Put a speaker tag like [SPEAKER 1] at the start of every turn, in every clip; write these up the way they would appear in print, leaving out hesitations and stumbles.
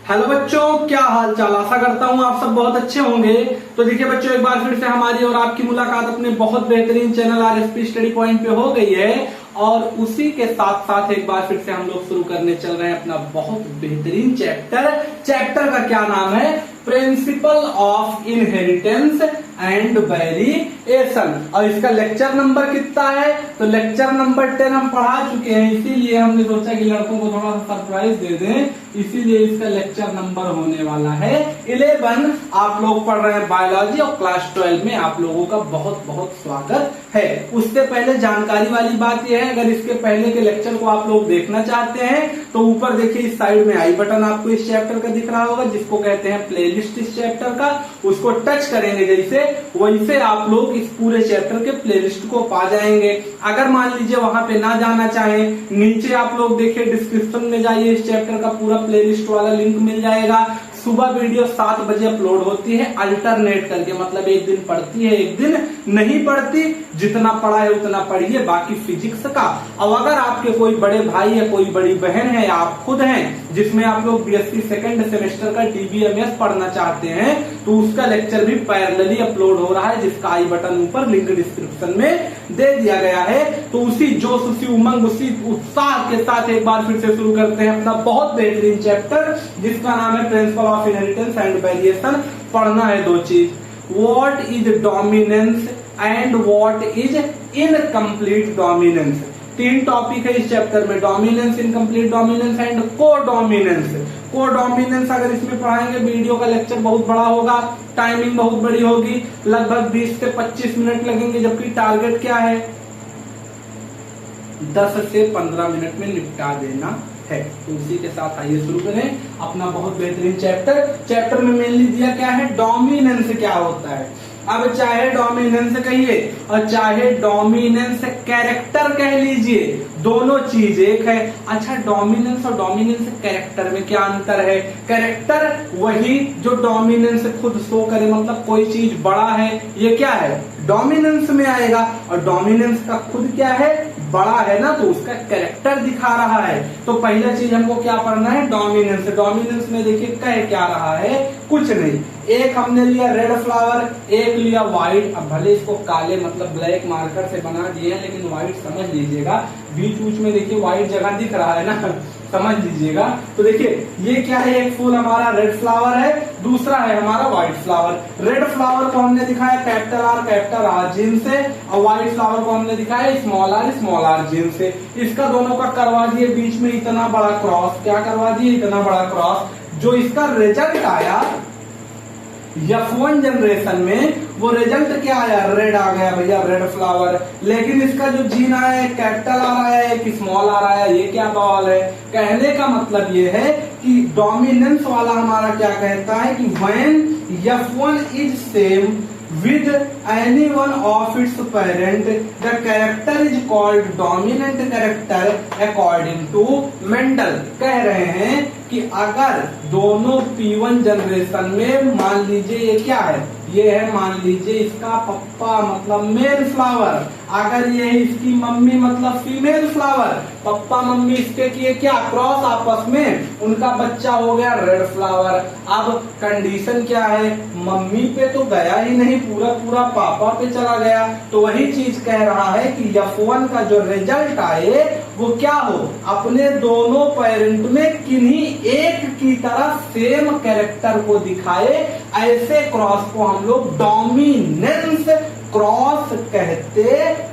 [SPEAKER 1] Hello बच्चों, क्या हाल चाल। आशा करता हूँ आप सब बहुत अच्छे होंगे। तो देखिए बच्चों, एक बार फिर से हमारी और आपकी मुलाकात अपने बहुत बेहतरीन चैनल आरएसपी स्टडी पॉइंट पे हो गई है। और उसी के साथ साथ एक बार फिर से हम लोग शुरू करने चल रहे हैं अपना बहुत बेहतरीन चैप्टर का क्या नाम है? Principle of inheritance and variation. और इसका लेक्चर नंबर कितना है? तो लेक्चर नंबर 10 हम पढ़ा चुके हैं, इसीलिए हमने सोचा कि लड़कों को थोड़ा सा सरप्राइज दे दें, इसीलिए इसका लेक्चर नंबर होने वाला है 11। आप लोग पढ़ रहे हैं बायोलॉजी और क्लास 12 में आप लोगों का बहुत बहुत स्वागत है। उससे पहले जानकारी वाली बात यह है, अगर इसके पहले के लेक्चर को आप लोग देखना चाहते हैं तो ऊपर देखिए इस साइड में आई बटन आपको इस चैप्टर का दिख रहा होगा, जिसको कहते हैं प्लेलिस्ट इस चैप्टर का। उसको टच करेंगे जैसे, वैसे आप लोग इस पूरे चैप्टर के प्लेलिस्ट को पा जाएंगे। अगर मान लीजिए वहां पे ना जाना चाहे, नीचे आप लोग देखिए डिस्क्रिप्शन में जाइए, इस चैप्टर का पूरा प्लेलिस्ट वाला लिंक मिल जाएगा। सुबह वीडियो 7 बजे अपलोड होती है अल्टरनेट करके, मतलब एक दिन पढ़ती है एक दिन नहीं पढ़ती। जितना पढ़ा है उतना पढ़िए, बाकी फिजिक्स का। अब अगर आपके कोई बड़े भाई या कोई बड़ी बहन है या आप खुद हैं जिसमें आप लोग बीएससी सेकंड सेमेस्टर का डीबीएमएस पढ़ना चाहते हैं, तो उसका लेक्चर भी पैरेलली अपलोड हो रहा है, जिसका आई बटन ऊपर लिंक डिस्क्रिप्शन में दे दिया गया है। तो उसी जोश, उसी उमंग, उसी उत्साह के साथ एक बार फिर से शुरू करते हैं अपना बहुत बेहतरीन चैप्टर, जिसका नाम है principle of inheritance and variation. पढ़ना है दो चीज, what is dominance and what is incomplete dominance. 3 topic है इस चैप्टर में, dominance, incomplete dominance and codominance. Codominance अगर इसमें पढ़ाएंगे, वीडियो का लेक्चर बहुत बड़ा होगा, टाइमिंग बहुत बड़ी होगी, लगभग 20 से 25 मिनट लगेंगे, जबकि टारगेट क्या है 10 से 15 मिनट में निपटा देना है। तो उसी के साथ आइए शुरू करें अपना बहुत बेहतरीन चैप्टर में मेनली दिया क्या है, डोमिनेंस क्या होता है। अब चाहे डोमिनेंस कहिए और चाहे डोमिनेंस कैरेक्टर कह लीजिए, दोनों चीज एक है। अच्छा, डोमिनेंस और डोमिनेंस कैरेक्टर में क्या अंतर है? कैरेक्टर वही जो डोमिनेंस खुद शो करे, मतलब कोई चीज बड़ा है, ये क्या है डोमिनेंस में आएगा। और डोमिनेंस का खुद क्या है, बड़ा है ना, तो उसका कैरेक्टर दिखा रहा है। तो पहला चीज हमको क्या पढ़ना है, डोमिनेंस। डोमिनेंस में देखिए कह क्या रहा है, कुछ नहीं। एक हमने लिया रेड फ्लावर, एक लिया व्हाइट। अब भले इसको काले मतलब ब्लैक मार्कर से बना दिए हैं, लेकिन व्हाइट समझ लीजिएगा, बीच बीच में देखिए व्हाइट जगह दिख रहा है ना, समझ लीजिएगा। तो देखिए ये क्या है, एक फूल हमारा रेड फ्लावर है, दूसरा है हमारा व्हाइट फ्लावर। रेड फ्लावर को हमने दिखाया कैपिटल आर जीन से, और व्हाइट फ्लावर को हमने दिखाया स्मॉल आर जीन से। इसका दोनों का करवा दिए बीच में इतना बड़ा क्रॉस। क्या करवा दिए, इतना बड़ा क्रॉस। जो इसका रिजल्ट आया F1 जनरेशन में, वो रिजल्ट क्या आया, रेड आ गया भैया, रेड फ्लावर। लेकिन इसका जो जीन आया है कैपिटल आर आया है कि स्मॉल आर आया, ये क्या बवाल है। कहने का मतलब ये है कि डोमिनेंस वाला हमारा क्या कहता है कि when F1 is same with any one of its parent, the character is called dominant character according to Mendel। कह रहे हैं कि अगर दोनों P1 जनरेशन में, मान लीजिए ये क्या है, ये है मान लीजिए इसका पप्पा मतलब मेल फ्लावर, अगर ये है इसकी मम्मी मतलब फीमेल फ्लावर, पप्पा मम्मी इसके किए क्या क्रॉस, आपस में उनका बच्चा हो गया रेड फ्लावर। अब कंडीशन क्या है, मम्मी पे तो गया ही नहीं, पूरा पापा पे चला गया। तो वही चीज कह रहा है कि F1 का जो रिजल्ट आए वो क्या हो, अपने दोनों पेरेंट में किन्हीं एक की तरह सेम कैरेक्टर को दिखाए। ऐसे क्रॉस को हम लोग डोमिनेंस क्रॉस कहते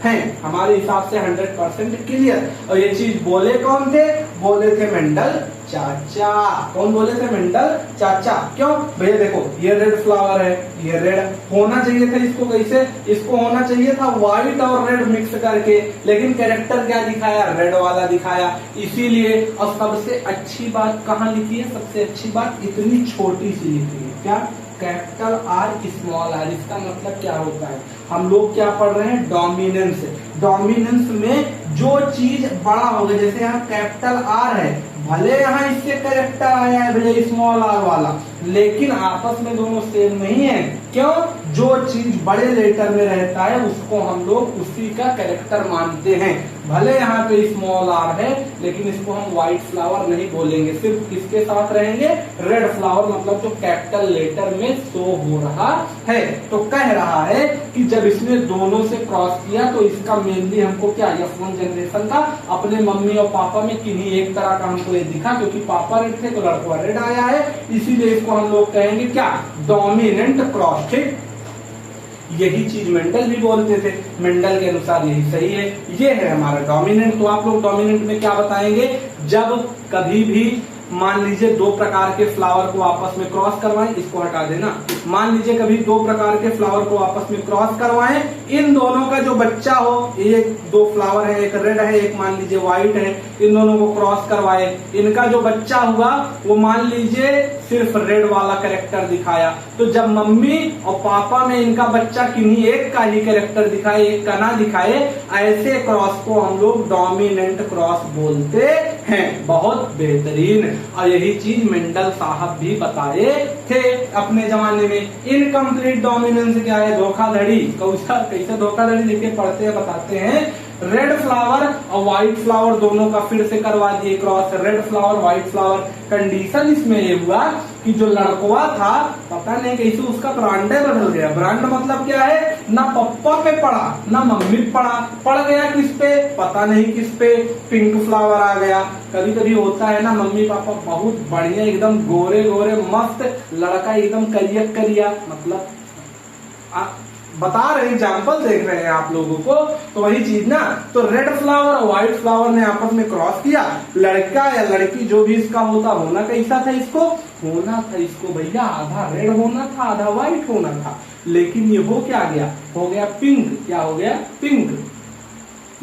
[SPEAKER 1] हैं। हमारे हिसाब से 100% क्लियर। और ये चीज बोले कौन थे, बोले थे मेंडल चाचा। कौन बोले थे, मेंडल चाचा। क्यों भैया, देखो ये रेड फ्लावर है, ये रेड होना चाहिए था, इसको कैसे, इसको होना चाहिए था व्हाइट और रेड मिक्स करके, लेकिन कैरेक्टर क्या दिखाया, रेड वाला दिखाया। इसीलिए, और सबसे अच्छी बात कहाँ लिखी है, सबसे अच्छी बात इतनी छोटी सी लिखी है, क्या, कैपिटल आर स्मॉल आर। इसका मतलब क्या होता है, हम लोग क्या पढ़ रहे हैं, डोमिनेंस। डोमिनेंस में जो चीज बड़ा होगा, जैसे यहाँ कैपिटल आर है, भले यहाँ इससे कैरेक्टर आया है भले स्मॉल आर वाला, लेकिन आपस में दोनों सेम नहीं है। क्यों, जो चीज बड़े लेटर में रहता है उसको हम लोग उसी का कैरेक्टर मानते हैं। भले यहाँ पे स्मॉल आर है लेकिन इसको हम व्हाइट फ्लावर नहीं बोलेंगे, सिर्फ किसके साथ रहेंगे, रेड फ्लावर, मतलब जो कैपिटल लेटर में शो हो रहा है। तो कह रहा है कि जब इसने दोनों से क्रॉस किया तो इसका मेनली हमको क्या, F1 जनरेशन का अपने मम्मी और पापा में किन्हीं एक तरह का हमको ये दिखा, क्योंकि पापा रेड थे तो लड़का रेड आया है, इसीलिए इसको हम लोग कहेंगे क्या, डोमिनेंट क्रॉस। ठीक, यही चीज मेंडल भी बोलते थे, मेंडल के अनुसार यही सही है, ये है हमारा डोमिनेंट। तो आप लोग डोमिनेंट में क्या बताएंगे, जब कभी भी मान लीजिए दो प्रकार के फ्लावर को आपस में क्रॉस करवाएं, इसको हटा देना, मान लीजिए कभी दो प्रकार के फ्लावर को आपस में क्रॉस करवाएं, इन दोनों का जो बच्चा हो, एक दो फ्लावर है, एक रेड है एक मान लीजिए व्हाइट है, इन दोनों को क्रॉस करवाए, इनका जो बच्चा हुआ वो मान लीजिए सिर्फ रेड वाला कैरेक्टर दिखाया, तो जब मम्मी और पापा में इनका बच्चा किन्हीं एक का ही कैरेक्टर दिखाए, एक का ना दिखाए, ऐसे क्रॉस को हम लोग डोमिनेंट क्रॉस बोलते हैं। बहुत बेहतरीन, और यही चीज मेंडल साहब भी बताए थे अपने जमाने में। इनकम्प्लीट डोमिनेंस क्या है, धोखाधड़ी। कैसे धोखाधड़ी लिखे पढ़ते हैं, बताते हैं। रेड फ्लावर और व्हाइट फ्लावर दोनों का फिर से करवा दिए cross, red flower white flower. Condition इसमें ये हुआ कि जो लड़कवा था, पता नहीं कैसे उसका ब्रांडे बदल गया। ब्रांड मतलब क्या है, ना पप्पा पे पड़ा ना मम्मी पे पड़ा, पड़ गया किस पे, पता नहीं किस पे, पिंक फ्लावर आ गया। कभी कभी होता है ना, मम्मी पापा बहुत बढ़िया एकदम गोरे गोरे मस्त, लड़का एकदम करिया करिया, मतलब बता रहे एग्जाम्पल देख रहे हैं आप लोगों को, तो वही चीज ना। तो रेड फ्लावर और व्हाइट फ्लावर ने आपस में क्रॉस किया, लड़का या लड़की जो भी इसका होता, होना कैसा था, इसको होना था इसको भैया आधा रेड होना था आधा व्हाइट होना था, लेकिन ये हो क्या गया, हो गया पिंक। क्या हो गया, पिंक।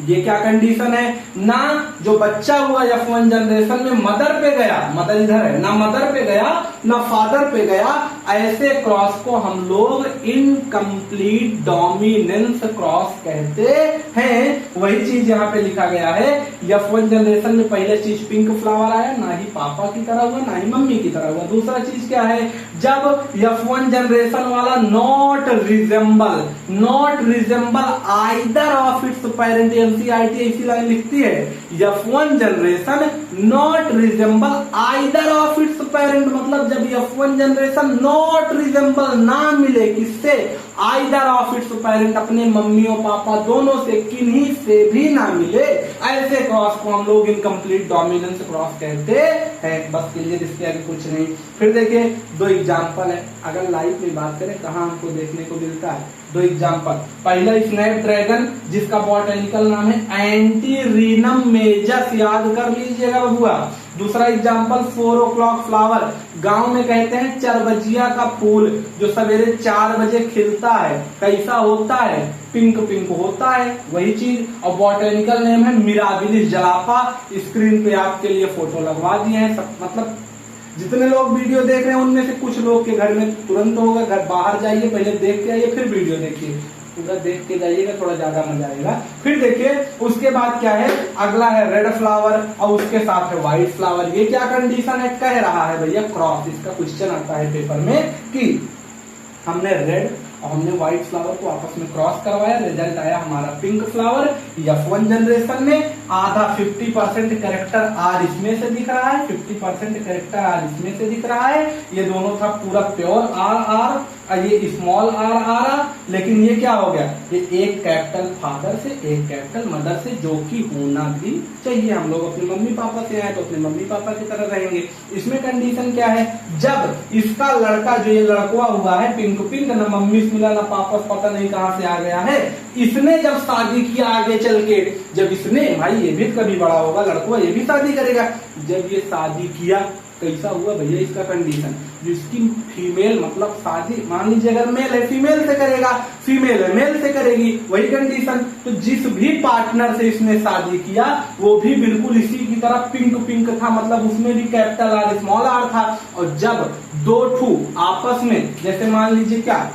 [SPEAKER 1] ये क्या कंडीशन है ना, जो बच्चा हुआ F1 जनरेशन में मदर पे गया, मदर इधर है ना, मदर पे गया ना फादर पे गया, ऐसे क्रॉस को हम लोग इनकम्प्लीट डोमिनेंस क्रॉस कहते हैं। वही चीज यहाँ पे लिखा गया है, F1 जनरेशन में पहले चीज पिंक फ्लावर आया, ना ही पापा की तरह हुआ ना ही मम्मी की तरह हुआ। दूसरा चीज क्या है, जब F1 जनरेशन वाला not resemble either of its parent, NCERT ऐसी लाइन लिखती है, F1 generation not resemble either of its parent, मतलब जब F1 जनरेशन नॉट रिजेंबल ना मिले किससे, आइदर ऑफ इट्स पेरेंट, अपने मम्मी और पापा दोनों से किन्हीं से भी ना मिले, ऐसे क्रॉस को हम लोग इनकम्प्लीट डोमिनेंस क्रॉस कहते हैं। बस क्लियर, इसके आगे कुछ नहीं। फिर देखिए दो एग्जांपल है, अगर लाइफ में बात करें कहाँ हमको देखने को मिलता है, दो एग्जांपल। पहला स्नैपड्रैगन जिसका बॉटनिकल नाम है एंटीरिनम मेजस, याद कर लीजिएगा बबुआ। दूसरा एग्जांपल 4 o'clock फ्लावर, गांव में कहते हैं चरबजिया का फूल, जो सवेरे 4 बजे खिलता है, कैसा होता है, पिंक पिंक होता है, वही चीज। और बॉटनिकल नेम है मिराबिलिस जलापा, स्क्रीन पे आपके लिए फोटो लगवा दिए हैं। मतलब जितने लोग वीडियो देख रहे हैं उनमें से कुछ लोग के घर में तुरंत होगा, घर बाहर जाइए पहले देख के आइए फिर वीडियो देखिए, पूरा देख के जाइएगा, थोड़ा ज्यादा मजा आएगा। फिर देखिए उसके बाद क्या है, अगला है रेड फ्लावर और उसके साथ है व्हाइट फ्लावर। ये क्या कंडीशन है, कह रहा है भैया क्रॉस। इसका क्वेश्चन आता है पेपर में कि हमने रेड और हमने व्हाइट फ्लावर को आपस में क्रॉस करवाया, रिजल्ट आया हमारा पिंक फ्लावर। F1 जनरेशन में आधा 50% कैरेक्टर आर इसमें से दिख रहा है, 50% कैरेक्टर आर इसमें से दिख रहा है। ये दोनों था पूरा प्योर आर और ये स्मॉल आर, लेकिन ये क्या हो गया, ये एक कैपिटल फादर से एक कैपिटल मदर से, जो कि होना भी चाहिए। हम लोग अपने मम्मी पापा से आए तो अपने मम्मी पापा की तरह रहेंगे। इसमें कंडीशन क्या है, जब इसका लड़का जो ये लड़कवा हुआ है पिंक पिंक, ना मम्मी से मिला ना पापा से पता नहीं कहां से आ गया है, इसने जब शादी किया आगे चल के, जब इसने, भाई ये भी कभी बड़ा होगा लड़का, ये भी शादी करेगा, जब ये शादी किया कैसा हुआ भैया, इसका कंडीशन जिसकी फीमेल, मतलब शादी मान लीजिए अगर मेल है फीमेल से करेगा, फीमेल है मेल से करेगी, वही कंडीशन। तो जिस भी पार्टनर से इसने शादी किया वो भी बिल्कुल इसी की तरह पिंक पिंक था, मतलब उसमें भी कैपिटल आर स्मॉल आर था। और जब दो ठू आपस में, जैसे मान लीजिए क्या,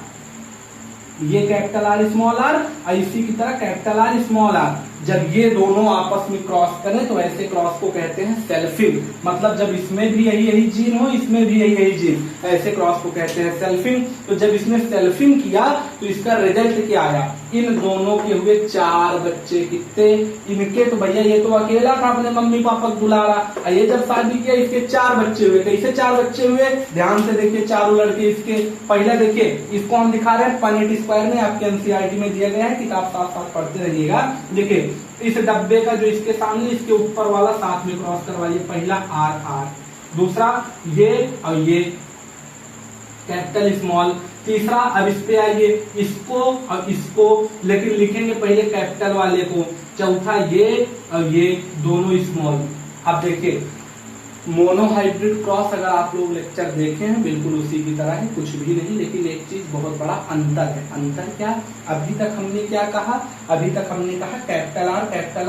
[SPEAKER 1] ये कैपिटल आर स्मॉल आर और इसी की तरह कैपिटल आर स्मॉल आर, जब ये दोनों आपस में क्रॉस करें तो ऐसे क्रॉस को कहते हैं सेल्फिंग। मतलब जब इसमें भी यही जीन हो, इसमें भी यही जीन, ऐसे क्रॉस को कहते हैं सेल्फिंग। तो जब इसने सेल्फिंग किया तो इसका रिजल्ट क्या आया, इन दोनों के हुए 4 बच्चे। कितने? इनके तो भैया ये तो अकेला था अपने मम्मी पापा को दुलारा, ये जब शादी किया इसके 4 बच्चे हुए। कैसे 4 बच्चे हुए? ध्यान से देखिए, चारों लड़के इसके। पहले देखिए, इसको हम दिखा रहे हैं पनेट स्क्वायर में, आपके एनसीईआरटी में दिया गया है, किताब साथ साथ पढ़ते रहिएगा। देखिए इस डब्बे का जो इसके सामने, इसके ऊपर वाला साथ में क्रॉस करवाइए। पहला आर आर, दूसरा ये और ये कैपिटल स्मॉल, तीसरा अब इस पे आइए, इसको और इसको, लेकिन लिखेंगे पहले कैपिटल वाले को, चौथा ये और ये दोनों स्मॉल। अब देखिए मोनोहाइब्रिड क्रॉस अगर आप लोग लेक्चर देखे हैं बिल्कुल उसी की तरह है, कुछ भी नहीं, लेकिन एक चीज बहुत बड़ा अंतर है। अंतर क्या? अभी तक हमने क्या कहा? अभी तक हमने कहा capital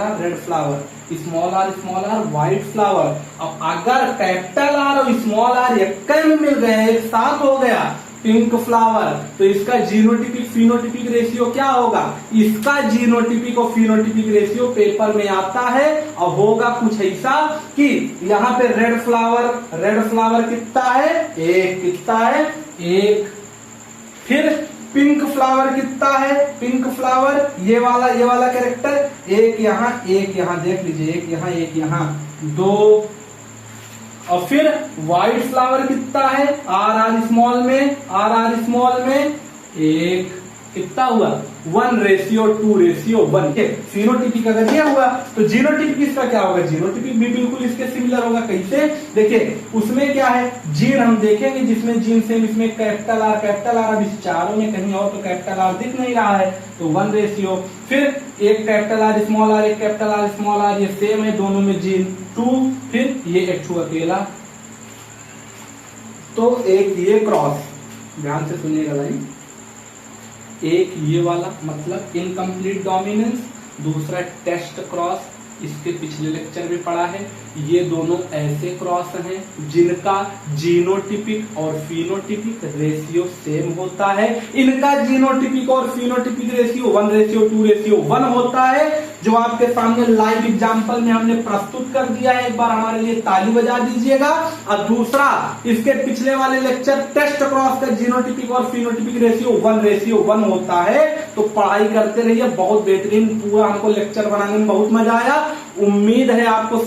[SPEAKER 1] R red flower, small R white flower. अब अगर कैपिटल आर और स्मॉल आर एक में मिल गए, एक साथ हो गया पिंक फ्लावर, तो इसका जीनोटिपिक फिनोटिपिक रेशियो क्या होगा? इसका जीनोटिपिक और फिनोटिपिक रेशियो पेपर में आता है और होगा कुछ ऐसा कि यहाँ पे रेड फ्लावर कितना है? 1। कितना है? 1। फिर पिंक फ्लावर कितना है? पिंक फ्लावर ये वाला कैरेक्टर, 1 यहाँ 1 यहाँ, देख लीजिए 1 यहाँ 1 यहाँ, 2। और फिर व्हाइट फ्लावर कितना है? आर स्मॉल में 1। कितना हुआ? 1:2:1। फिनोटिपिक अगर ये हुआ तो जीनोटिपिक इसका क्या होगा? जीनोटिपिक भी बिल्कुल इसके सिमिलर होगा। कैसे? देखिए उसमें क्या है, जीन हम देखेंगे जिसमें जीन सेम, इसमें कैपिटल आर, अब इस चारों में कहीं और तो कैपिटल आर दिख नहीं रहा है, तो 1:। फिर एक कैपिटल आर स्मॉल आर, एक कैपिटल आर स्मॉल आर, ये सेम है दोनों में जीन 2। फिर ये H2 अकेला, तो एक ये क्रॉस, ध्यान से सुनिएगा भाई, एक ये वाला मतलब इनकम्प्लीट डोमिनेंस, दूसरा टेस्ट क्रॉस, इसके पिछले लेक्चर में पढ़ा है। ये दोनों ऐसे क्रॉस हैं जिनका जीनोटिपिक और फिनोटिपिक रेशियो सेम होता है। इनका जीनोटिपिक और फिनोटिपिक रेशियो 1:2:1 होता है, जो आपके सामने लाइव एग्जांपल में हमने प्रस्तुत कर दिया है। एक बार हमारे लिए ताली बजा दीजिएगा। और दूसरा, इसके पिछले वाले लेक्चर टेस्ट क्रॉस का जीनोटिपिक और फिनोटिपिक रेशियो 1:1 होता है। तो पढ़ाई करते रहिए, बहुत बेहतरीन, पूरा हमको लेक्चर बनाने में बहुत मजा आया। उम्मीद है आपको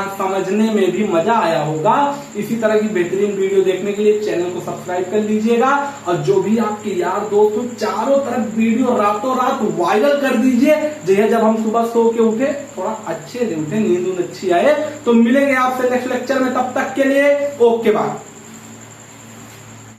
[SPEAKER 1] समझने में भी मजा आया होगा। इसी तरह की बेहतरीन वीडियो देखने के लिए चैनल को सब्सक्राइब कर लीजिएगा, और जो भी आपके यार दोस्त हो चारों तरफ वीडियो रातों रात वायरल कर दीजिए। जब हम सुबह सो के उठे, थोड़ा अच्छे से उठे, नींद अच्छी आए। तो मिलेंगे आपसे नेक्स्ट लेक्चर में, तब तक के लिए ओके बाय।